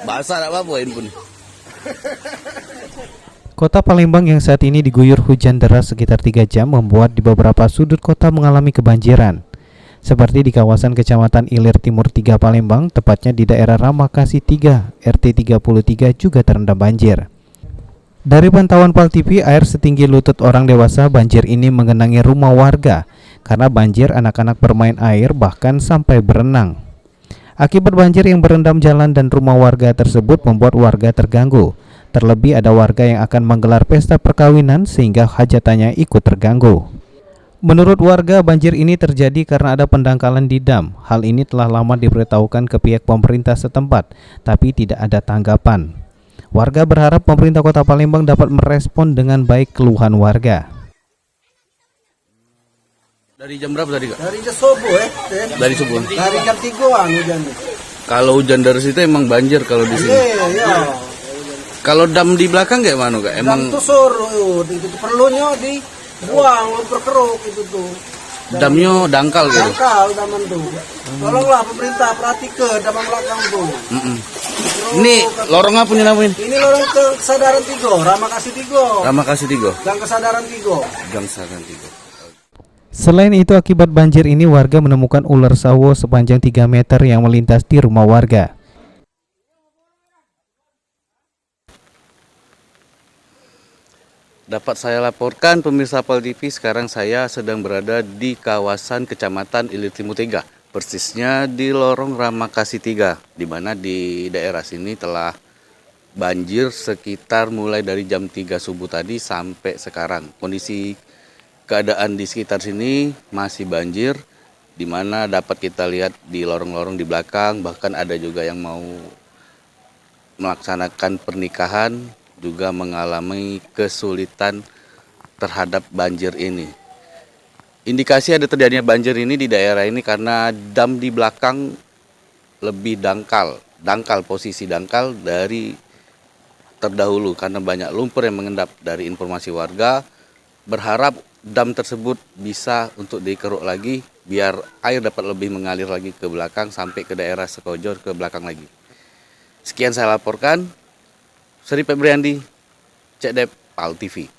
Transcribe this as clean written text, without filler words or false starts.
Basah tak apa-apa pun. Kota Palembang yang saat ini diguyur hujan deras sekitar 3 jam membuat di beberapa sudut kota mengalami kebanjiran. Seperti di kawasan Kecamatan Ilir Timur 3 Palembang, tepatnya di daerah Ramakasih 3, RT 33 juga terendam banjir. Dari pantauan Pal TV, air setinggi lutut orang dewasa banjir ini mengenangi rumah warga. Karena banjir, anak-anak bermain air bahkan sampai berenang. Akibat banjir yang berendam jalan dan rumah warga tersebut membuat warga terganggu. Terlebih ada warga yang akan menggelar pesta perkawinan sehingga hajatannya ikut terganggu. Menurut warga, banjir ini terjadi karena ada pendangkalan di dam. Hal ini telah lama diberitahukan ke pihak pemerintah setempat, tapi tidak ada tanggapan. Warga berharap pemerintah Kota Palembang dapat merespon dengan baik keluhan warga. Dari jam berapa tadi, Kak? Dari jam subuh Dari subuh. Dari jam 3-an hujan. Kalau hujan deras itu emang banjir kalau di sini. Iya. Kalau dam di belakang kayak mana, Kak? Emang itu suruh itu perlunya dibuang berkeruk itu tuh. Damnya dangkal gitu. Dangkal daman tuh. Tolonglah pemerintah perhatikan daman belakang tuh. Ini lorong apa nih namanya? Ini lorong kesadaran 3, Ramakasih 3. Ramakasih 3. Gang kesadaran 3. Gang Saran 3. Selain itu, akibat banjir ini warga menemukan ular sawo sepanjang 3 meter yang melintas di rumah warga. Dapat saya laporkan pemirsa Pal TV, sekarang saya sedang berada di kawasan Kecamatan Ilir Timur 3, persisnya di lorong Ramakasih 3, di mana di daerah sini telah banjir sekitar mulai dari jam 3 subuh tadi sampai sekarang. Kondisi keadaan di sekitar sini masih banjir, di mana dapat kita lihat di lorong-lorong di belakang, bahkan ada juga yang mau melaksanakan pernikahan juga mengalami kesulitan terhadap banjir ini. Indikasi ada terjadinya banjir ini di daerah ini karena dam di belakang lebih dangkal posisi dangkal dari terdahulu karena banyak lumpur yang mengendap. Dari informasi warga, berharap dam tersebut bisa untuk dikeruk lagi biar air dapat lebih mengalir lagi ke belakang sampai ke daerah Sekojor ke belakang lagi. Sekian saya laporkan. Seri Febriandi, Cek Dep, Pal TV.